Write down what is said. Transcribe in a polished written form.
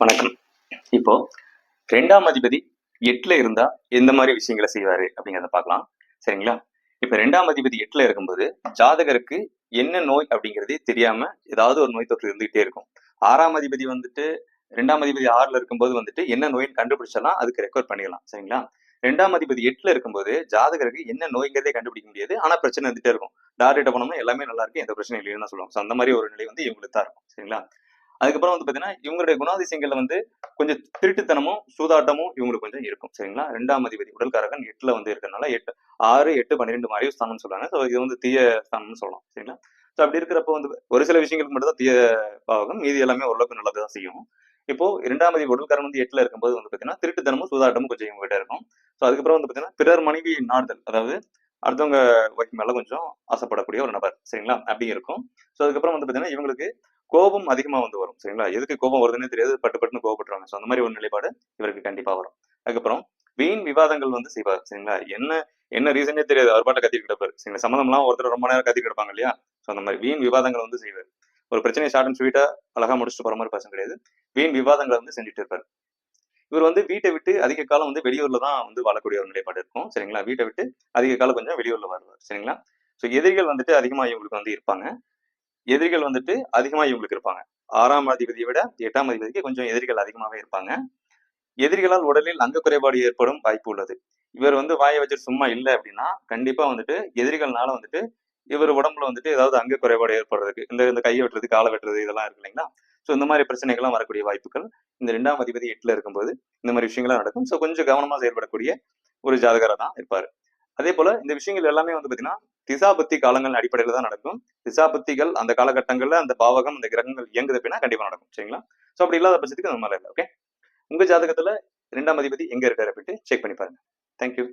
வணக்கம். இப்போ 2ஆம் அதிபதி 8ல இருந்தா எந்த மாதிரி விஷயங்களை செய்வாரு அப்படிங்கிறத பார்க்கலாம். சரிங்களா? இப்ப 2ஆம் அதிபதி 8ல இருக்கும்போது ஜாதகருக்கு என்ன நோய் அப்படிங்கிறதே தெரியாம ஏதாவது ஒரு நோய் தொற்று இருந்துகிட்டே இருக்கும். 6ஆம் அதிபதி வந்துட்டு 2ஆம் அதிபதி 6ல இருக்கும்போது வந்துட்டு என்ன நோயின்னு கண்டுபிடிச்சலாம் அதுக்கு ரெக்கவர் பண்ணிடலாம். சரிங்களா? 2ஆம் அதிபதி 8ல இருக்கும்போது ஜாதகருக்கு என்ன நோய்ங்கிறதே கண்டுபிடிக்க முடியாது. ஆனா பிரச்சனை இருந்துட்டே இருக்கும். டாக்டர்கிட்ட போனோம்னா எல்லாமே நல்லா இருக்கு, எந்த பிரச்சனையும் இல்லைன்னு தான் சொல்லுவாங்க. அந்த மாதிரி ஒரு நிலை வந்து இவங்களுக்கு தான் இருக்கும். சரிங்களா? அதுக்கப்புறம் வந்து பாத்தீங்கன்னா இவங்களுடைய குணாதிசயங்கள்ல வந்து கொஞ்சம் திருட்டுத்தனமும் சூதாட்டமும் இவங்களுக்கு கொஞ்சம் இருக்கும். சரிங்களா? 2ஆம் அதிபதி உடல்காரகன் 8ல வந்து இருக்கிறதுனால 8 6 8 12 மறைவு ஸ்தானம்னு சொல்றாங்க. ஸோ இது வந்து தீய ஸ்தானம்னு சொல்லலாம். சரிங்களா? ஸோ அப்படி இருக்கிறப்போ வந்து ஒரு சில விஷயங்களுக்கு மட்டும் தான் தீய பாவகம், மீதி எல்லாமே ஓரளவுக்கு நல்லது தான் செய்யும். இப்போ 2ஆம் அதிபதி உடல்காரன் வந்து 8ல இருக்கும்போது வந்து பாத்தீங்கன்னா திருட்டுத்தனமும் சூதாட்டமும் கொஞ்சம் இவங்க கிட்ட இருக்கும். ஸோ அதுக்கப்புறம் வந்து பாத்தீங்கன்னா பிறர் மனைவி நாடுதல், அதாவது அடுத்தவங்க ஒய்ஃப் மேல கொஞ்சம் ஆசைப்படக்கூடிய ஒரு நபர். சரிங்களா? அப்படி இருக்கும். ஸோ அதுக்கப்புறம் வந்து பாத்தீங்கன்னா இவங்களுக்கு கோபம் அதிகமா வந்து வரும். சரிங்களா? எதுக்கு கோபம் வருதுன்னே தெரியாது. பட்டு பட்டுன்னு கோவப்பட்டுருவாங்க. ஸோ அந்த மாதிரி ஒரு நிலைப்பாடு இவருக்கு கண்டிப்பா வரும். அதுக்கப்புறம் வீண் விவாதங்கள் வந்து செய்வார். சரிங்களா? என்ன என்ன ரீசனே தெரியாது. அவர் பாட்ட கத்திட்டு கிடப்பாரு. சரிங்களா? சம்மந்தம்லாம் ஒருத்தர் ரொம்ப நேரம் கத்திட்டு கிடப்பாங்க இல்லையா? ஸோ அந்த மாதிரி வீண் விவாதங்கள் வந்து செய்வார். ஒரு பிரச்சனையை ஷார்ட் அண்ட் ஸ்வீட்டா அழகா முடிச்சுட்டு போற மாதிரி பர்சன் கிடையாது. வீண் விவாதங்களை வந்து செஞ்சுட்டு இருப்பாரு. இவர் வந்து வீட்டை விட்டு அதிக காலம் வந்து வெளியூர்ல தான் வந்து வாழக்கூடிய ஒரு நிலைப்பாடு இருக்கும். சரிங்களா? வீட்டை விட்டு அதிக காலம் கொஞ்சம் வெளியூர்ல வருவார். சரிங்களா? ஸோ எதிரிகள் வந்துட்டு அதிகமா இவங்களுக்கு வந்து இருப்பாங்க. எதிரிகள் வந்துட்டு அதிகமா இவங்களுக்கு இருப்பாங்க. 6ஆம் அதிபதியை விட 8ஆம் அதிபதிக்கு கொஞ்சம் எதிரிகள் அதிகமாவே இருப்பாங்க. எதிரிகளால் உடலில் அங்க குறைபாடு ஏற்படும் வாய்ப்பு உள்ளது. இவர் வந்து வாயை வச்சுட்டு சும்மா இல்ல அப்படின்னா கண்டிப்பா வந்துட்டு எதிரிகள்னால வந்துட்டு இவர் உடம்புல வந்துட்டு ஏதாவது அங்க குறைபாடு ஏற்படுறதுக்கு இந்த இந்த கையை வெட்டுறது, காலை வெட்டுறது இதெல்லாம் இருக்கு இல்லைங்களா? ஸோ இந்த மாதிரி பிரச்சனைகள்லாம் வரக்கூடிய வாய்ப்புகள் இந்த 2ஆம் அதிபதி 8ல இருக்கும்போது இந்த மாதிரி விஷயங்கள்லாம் நடக்கும். ஸோ கொஞ்சம் கவனமா செயல்படக்கூடிய ஒரு ஜாதகரா தான் இருப்பாரு. அதே போல இந்த விஷயங்கள் எல்லாமே வந்து பாத்தீங்கன்னா திசாபுத்தி காலங்கள் அடிப்படையில தான் நடக்கும். திசாபுத்திகள் அந்த காலகட்டங்கள்ல அந்த பாவகம் அந்த கிரகங்கள் இயங்குது அப்படின்னா கண்டிப்பா நடக்கும். சரிங்களா? சோ அப்படி இல்லாத பட்சத்துக்கு அந்த மாதிரி இல்லை. ஓகே. உங்க ஜாதகத்துல 2ஆம் அதிபதி எங்க இருக்காரு அப்படின்ட்டு செக் பண்ணி பாருங்க. தேங்க்யூ.